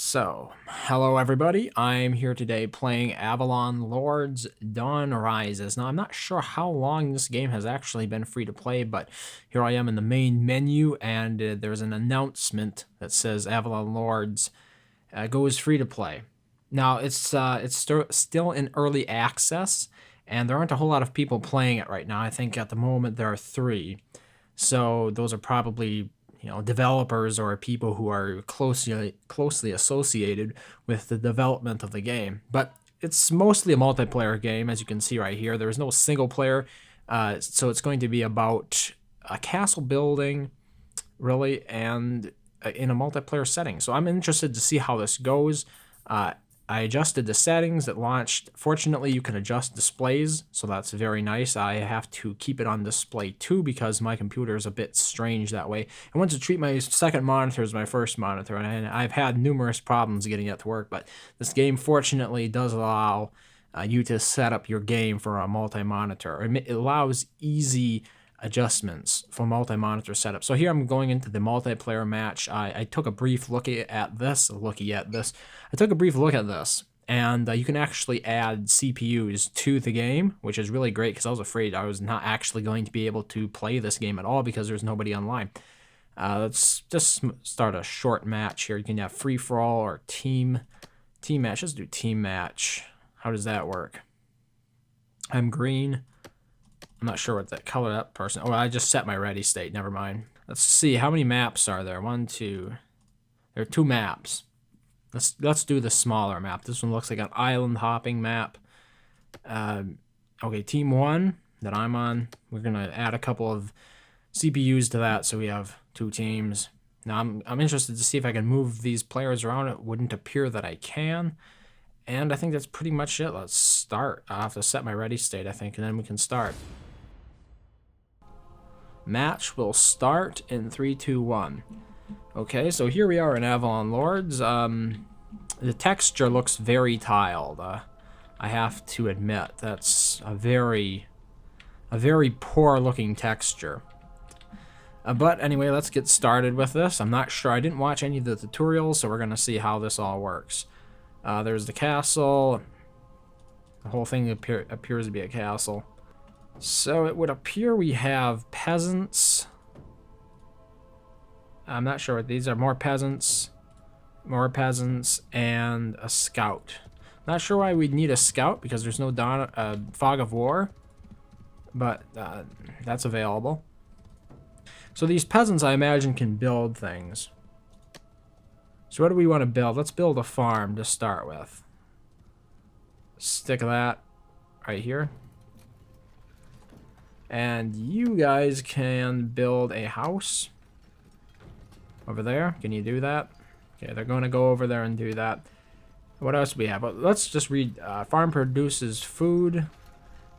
So, hello everybody, I'm here today playing Avalon Lords Dawn Rises. Now, I'm not sure how long this game has actually been free to play, but here I am in the main menu, and there's an announcement that says Avalon Lords goes free to play. Now, it's still in early access, and there aren't a whole lot of people playing it right now. I think at the moment there are 3. So those are probably developers or people who are closely associated with the development of the game. But it's mostly a multiplayer game, as you can see right here. There is no single player, so it's going to be about a castle building, really, and in a multiplayer setting. So I'm interested to see how this goes. I adjusted the settings that launched. Fortunately, you can adjust displays, so that's very nice. I have to keep it on display too because my computer is a bit strange that way. I want to treat my second monitor as my first monitor, and I've had numerous problems getting it to work, but this game fortunately does allow you to set up your game for a multi-monitor. It allows easy adjustments for multi-monitor setup. So here I'm going into the multiplayer match. I took a brief look at this. I took a brief look at this, and you can actually add CPUs to the game, which is really great because I was afraid I was not actually going to be able to play this game at all because there's nobody online. Let's just start a short match here. You can have free-for-all or team match. Let's do team match. How does that work? I'm green. I'm not sure what that color that person. Oh, I just set my ready state. Never mind. Let's see. How many maps are there? 1, 2. There are 2 maps. Let's do the smaller map. This one looks like an island hopping map. Okay, team 1 that I'm on. We're gonna add a couple of CPUs to that, so we have 2 teams. Now I'm interested to see if I can move these players around. It wouldn't appear that I can. And I think that's pretty much it. Let's start. I have to set my ready state, I think, and then we can start. Match will start in 3, 2, 1. Okay, so here we are in Avalon Lords. The texture looks very tiled. I have to admit that's a very poor looking texture. But anyway, let's get started with this. I'm not sure. I didn't watch any of the tutorials, so we're gonna see how this all works. There's the castle. The whole thing appears to be a castle. So it would appear we have peasants. I'm not sure what these are. More peasants, and a scout. Not sure why we'd need a scout because there's no fog of war, but that's available. So these peasants, I imagine, can build things. So what do we want to build? Let's build a farm to start with. Stick that right here. And you guys can build a house over there. Can you do that? Okay, they're going to go over there and do that. What else do we have? Well, let's just read. Farm produces food.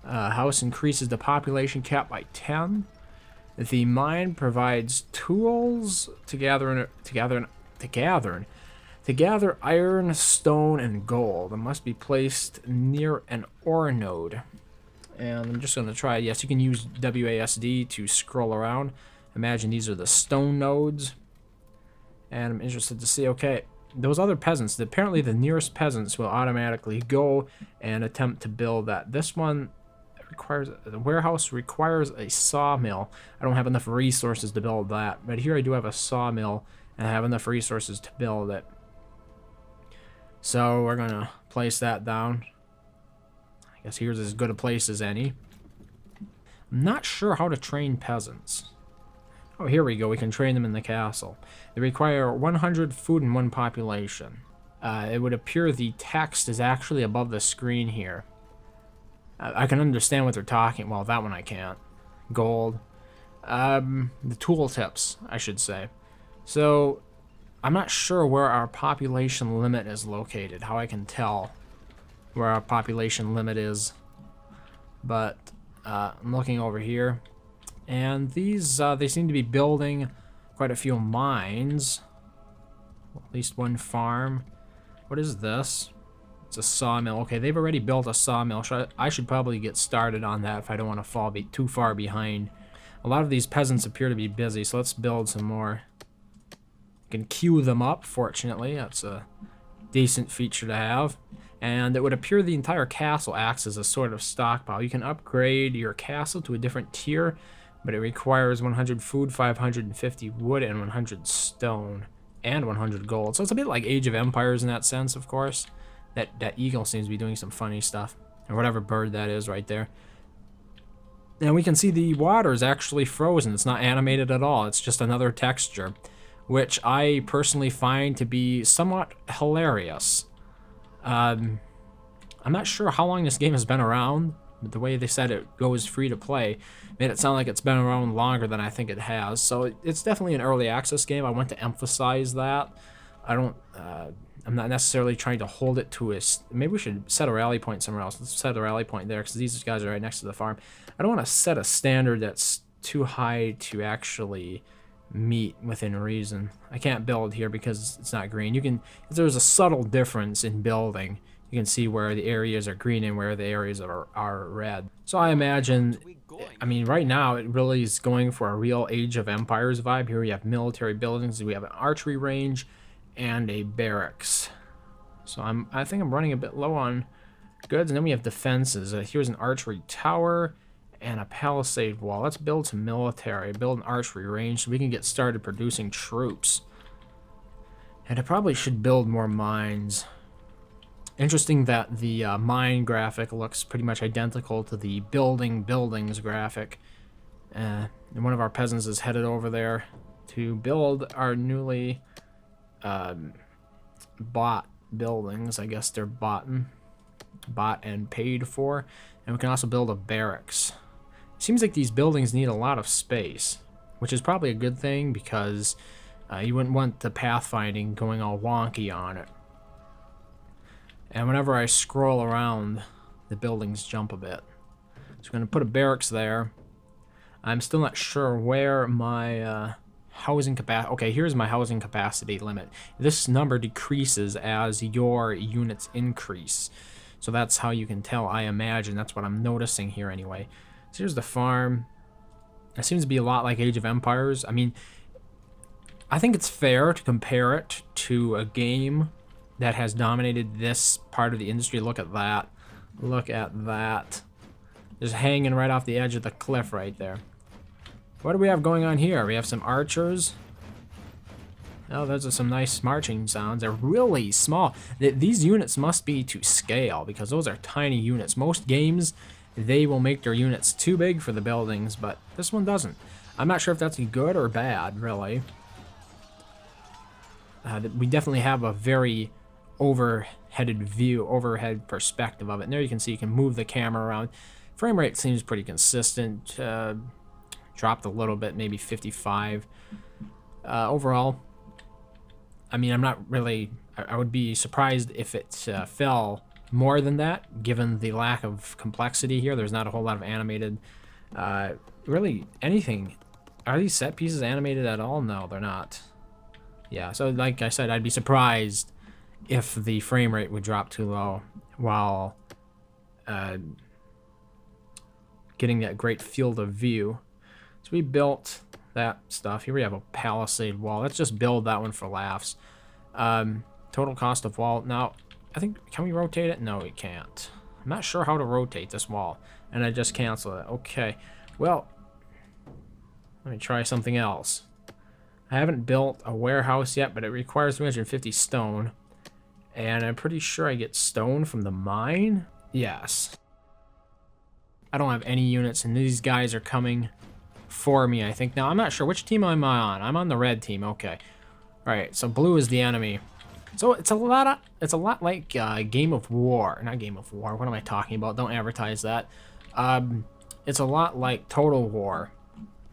House increases the population cap by 10. The mine provides tools to gather iron, stone, and gold. It must be placed near an ore node. And I'm just going to try. Yes, you can use WASD to scroll around. Imagine these are the stone nodes. And I'm interested to see, okay, those other peasants, apparently the nearest peasants will automatically go and attempt to build that. This one requires, the warehouse requires a sawmill. I don't have enough resources to build that. But here I do have a sawmill and I have enough resources to build it. So we're going to place that down. I guess here's as good a place as any. I'm not sure how to train peasants. Oh, here we go. We can train them in the castle. They require 100 food and 1 population. It would appear the text is actually above the screen here. I can understand what they're talking. Well, that one I can't. Gold. The tooltips, I should say. So, I'm not sure where our population limit is located. How I can tell where our population limit is. But I'm looking over here. And these, they seem to be building quite a few mines. Well, at least 1 farm. What is this? It's a sawmill. Okay, they've already built a sawmill. I should probably get started on that if I don't want to fall too far behind. A lot of these peasants appear to be busy, so let's build some more. can queue them up, fortunately. That's a decent feature to have. And it would appear the entire castle acts as a sort of stockpile. You can upgrade your castle to a different tier, but it requires 100 food, 550 wood, and 100 stone, and 100 gold. So it's a bit like Age of Empires in that sense, of course. That eagle seems to be doing some funny stuff, or whatever bird that is right there. And we can see the water is actually frozen. It's not animated at all. It's just another texture, which I personally find to be somewhat hilarious. I'm not sure how long this game has been around, but the way they said it goes free to play made it sound like it's been around longer than I think it has. So it's definitely an early access game. I want to emphasize that. I'm not necessarily trying to hold it to a... Maybe we should set a rally point somewhere else. Let's set a rally point there, because these guys are right next to the farm. I don't want to set a standard that's too high to actually meet within reason. I can't build here because it's not green. You can... If there's a subtle difference in building, you can see where the areas are green and where the areas are red. So I imagine... I mean, right now, it really is going for a real Age of Empires vibe. Here we have military buildings, we have an archery range, and a barracks. So I think I'm running a bit low on goods. And then we have defenses. Here's an archery tower and a palisade wall. Let's build some military, build an archery range so we can get started producing troops. And I probably should build more mines. Interesting that the mine graphic looks pretty much identical to the buildings graphic. And one of our peasants is headed over there to build our newly bought buildings. I guess they're bought and paid for. And we can also build a barracks. It seems like these buildings need a lot of space, which is probably a good thing, because you wouldn't want the pathfinding going all wonky on it. And whenever I scroll around, the buildings jump a bit. So we're going to put a barracks there. I'm still not sure where my housing capacity... Okay, here's my housing capacity limit. This number decreases as your units increase. So that's how you can tell, I imagine. That's what I'm noticing here anyway. So here's the farm. It seems to be a lot like Age of Empires. I mean, I think it's fair to compare it to a game that has dominated this part of the industry. Look at that. Look at that. Just hanging right off the edge of the cliff right there. What do we have going on here? We have some archers. Oh, those are some nice marching sounds. They're really small. These units must be to scale, because those are tiny units. Most games, they will make their units too big for the buildings, but this one doesn't. I'm not sure if that's good or bad, really. We definitely have a very overhead perspective of it. And there you can see you can move the camera around. Frame rate seems pretty consistent. Dropped a little bit, maybe 55. Overall, I mean, I'm not really... I would be surprised if it fell more than that, given the lack of complexity here. There's not a whole lot of animated... really, anything. Are these set pieces animated at all? No, they're not. Yeah, so like I said, I'd be surprised if the frame rate would drop too low while getting that great field of view. So we built that stuff. Here we have a palisade wall. Let's just build that one for laughs. Total cost of wall. Now, I think, can we rotate it? No, we can't. I'm not sure how to rotate this wall. And I just cancel it. Okay, well, let me try something else. I haven't built a warehouse yet, but it requires 350 stone. And I'm pretty sure I get stone from the mine. Yes. I don't have any units, and these guys are coming for me, I think. Now, I'm not sure. Which team am I on? I'm on the red team. Okay. All right, so blue is the enemy. So it's a lot like Game of War. Not Game of War. What am I talking about? Don't advertise that. It's a lot like Total War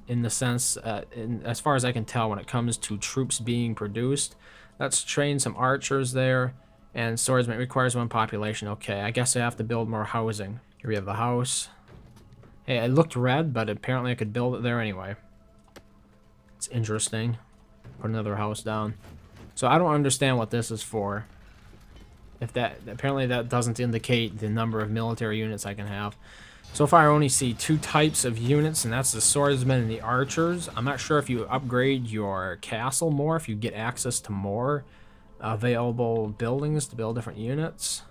in the sense, as far as I can tell, when it comes to troops being produced. Let's train some archers there. And swordsman requires 1 population. Okay, I guess I have to build more housing. Here we have the house. Hey, it looked red, but apparently I could build it there anyway. It's interesting. Put another house down. So I don't understand what this is for. If that, apparently that doesn't indicate the number of military units I can have. So far I only see two types of units, and that's the swordsmen and the archers. I'm not sure if you upgrade your castle more, if you get access to more available buildings to build different units.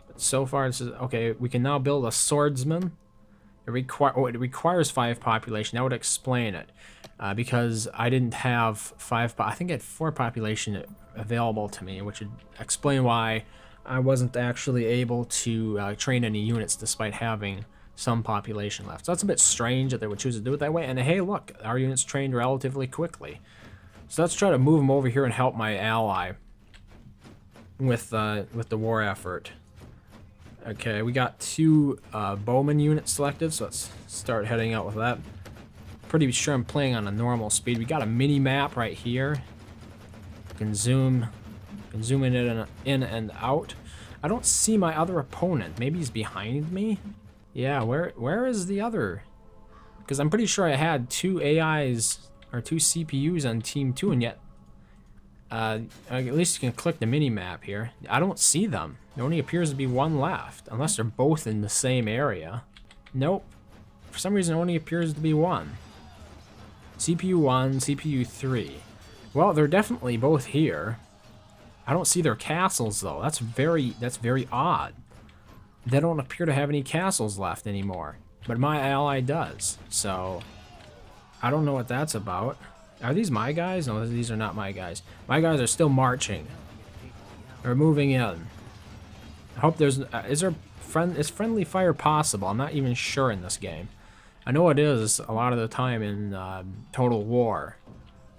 But so far this is okay. We can now build a swordsman. It requires 5 population. That would explain it, because I didn't have 5. I think I had 4 population available to me, which would explain why I wasn't actually able to train any units despite having some population left. So that's a bit strange that they would choose to do it that way. And hey, look, our units trained relatively quickly. So let's try to move them over here and help my ally with the war effort. Okay, we got 2 bowman units selected, so let's start heading out with that. Pretty sure I'm playing on a normal speed. We got a mini map right here. You can zoom in and out. I don't see my other opponent. Maybe he's behind me. Yeah, where is the other? Because I'm pretty sure I had 2 AIs or 2 CPUs on team 2, and yet at least you can click the mini map here. I don't see them. There only appears to be 1 left, unless they're both in the same area. Nope. For some reason, it only appears to be 1. CPU 1, CPU 3. Well, they're definitely both here. I don't see their castles though. That's very odd. They don't appear to have any castles left anymore, but my ally does. So I don't know what that's about. Are these my guys? No, these are not my guys. My guys are still marching. They're moving in. I hope there's is friendly fire possible? I'm not even sure in this game. I know it is a lot of the time in Total War,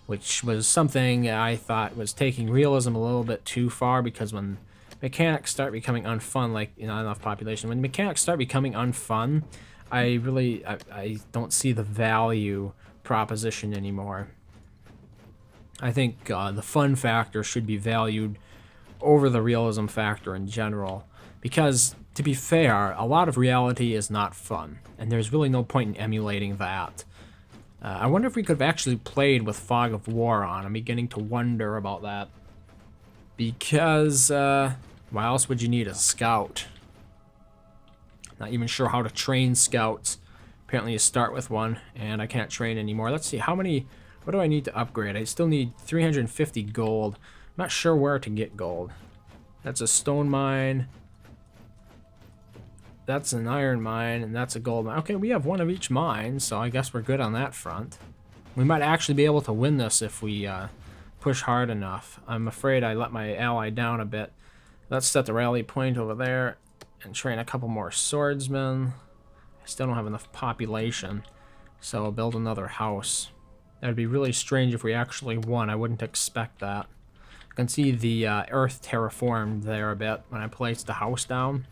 which was something I thought was taking realism a little bit too far, because when mechanics start becoming unfun, like, you know, enough population, when mechanics start becoming unfun, I don't see the value proposition anymore. I think the fun factor should be valued over the realism factor in general, because to be fair, a lot of reality is not fun, and there's really no point in emulating that. I wonder if we could have actually played with Fog of War on. I'm beginning to wonder about that. Because, why else would you need a scout? Not even sure how to train scouts. Apparently you start with 1, and I can't train anymore. Let's see, how many, what do I need to upgrade? I still need 350 gold. I'm not sure where to get gold. That's a stone mine. That's an iron mine, and that's a gold mine. Okay, we have 1 of each mine, so I guess we're good on that front. We might actually be able to win this if we push hard enough. I'm afraid I let my ally down a bit. Let's set the rally point over there and train a couple more swordsmen. I still don't have enough population, so I'll build another house. That would be really strange if we actually won. I wouldn't expect that. You can see the earth terraformed there a bit when I placed the house down.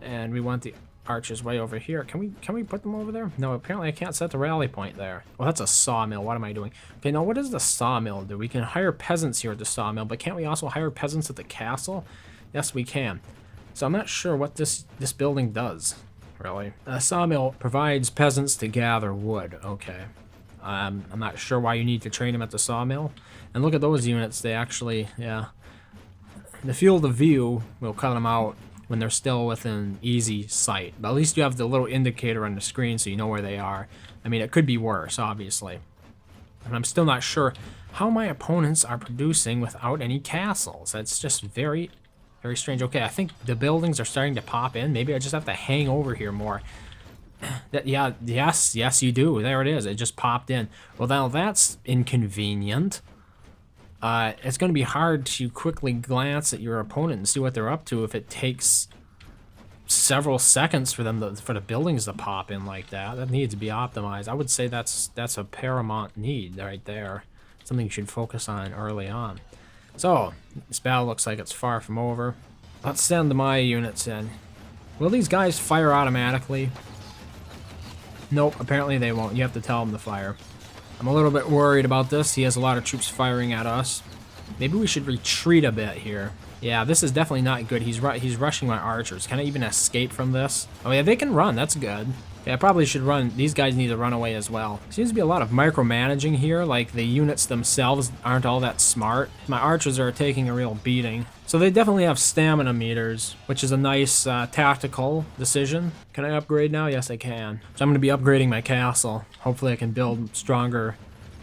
And we want the archers way over here. Can we put them over there? No, apparently I can't set the rally point there. Well, that's a sawmill. What am I doing? Okay, now what does the sawmill do? We can hire peasants here at the sawmill, but can't we also hire peasants at the castle? Yes, we can. So I'm not sure what this building does, really. A sawmill provides peasants to gather wood. Okay. I'm not sure why you need to train them at the sawmill. And look at those units. They actually, yeah. The field of view will cut them out when they're still within easy sight. But at least you have the little indicator on the screen so you know where they are. I mean, it could be worse, obviously. And I'm still not sure how my opponents are producing without any castles. That's just very, very strange. Okay, I think the buildings are starting to pop in. Maybe I just have to hang over here more. Yeah, yes, you do. There it is. It just popped in. Well, now that's inconvenient. It's going to be hard to quickly glance at your opponent and see what they're up to if it takes several seconds for them for the buildings to pop in like that. That needs to be optimized. I would say that's a paramount need right there. Something you should focus on early on. So, this battle looks like it's far from over. Let's send my units in. Will these guys fire automatically? Nope, apparently they won't. You have to tell them to fire. I'm a little bit worried about this. He has a lot of troops firing at us. Maybe we should retreat a bit here. Yeah, this is definitely not good. He's rushing my archers. Can I even escape from this? Oh yeah, they can run. That's good. Yeah, I probably should run. These guys need to run away as well. Seems to be a lot of micromanaging here, like the units themselves aren't all that smart. My archers are taking a real beating. So they definitely have stamina meters, which is a nice tactical decision. Can I upgrade now? Yes, I can. So I'm going to be upgrading my castle. Hopefully I can build stronger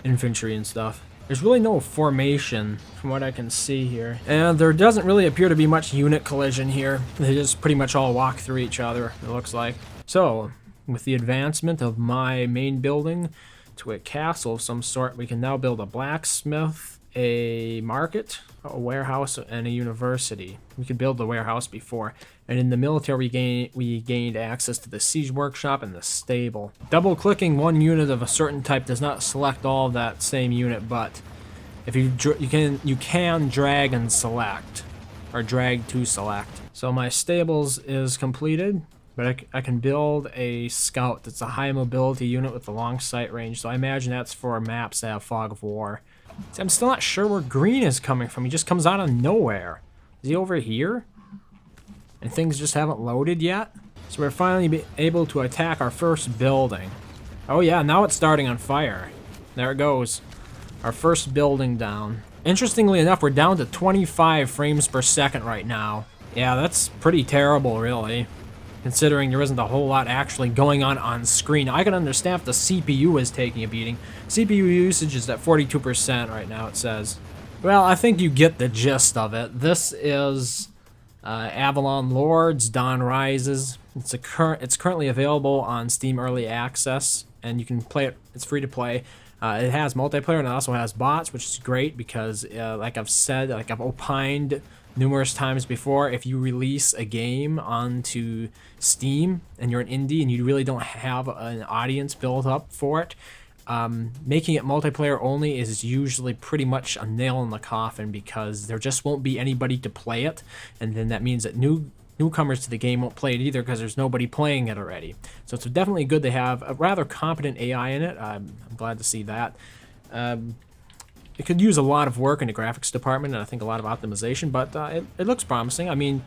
infantry and stuff. There's really no formation from what I can see here. And there doesn't really appear to be much unit collision here. They just pretty much all walk through each other, it looks like. So, with the advancement of my main building to a castle of some sort, we can now build a blacksmith, a market, a warehouse, and a university. We could build the warehouse before. And in the military, we gained access to the siege workshop and the stable. Double-clicking one unit of a certain type does not select all of that same unit, but if you can drag and select, or drag to select. So my stables is completed. But I can build a scout that's a high mobility unit with a long sight range, so I imagine that's for maps that have fog of war. See, I'm still not sure where green is coming from. He just comes out of nowhere. Is he over here? And things just haven't loaded yet? So we're finally able to attack our first building. Oh yeah, now it's starting on fire. There it goes. Our first building down. Interestingly enough, we're down to 25 frames per second right now. Yeah, that's pretty terrible, really. Considering there isn't a whole lot actually going on screen. I can understand if the CPU is taking a beating. CPU usage is at 42% right now, it says. Well, I think you get the gist of it. This is Avalon Lords, Dawn Rises. It's currently available on Steam Early Access, and you can play it. It's free to play. It has multiplayer and it also has bots, which is great because, like I've said, like I've opined numerous times before, if you release a game onto Steam and you're an indie and you really don't have an audience built up for it, making it multiplayer only is usually pretty much a nail in the coffin because there just won't be anybody to play it, and then that means that newcomers to the game won't play it either because there's nobody playing it already. So it's definitely good to have a rather competent AI in it. I'm glad to see that. It could use a lot of work in the graphics department and I think a lot of optimization, but it looks promising. I mean,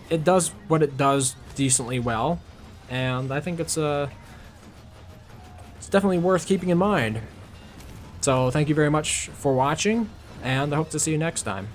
it does what it does decently well, and I think it's definitely worth keeping in mind. So thank you very much for watching, and I hope to see you next time.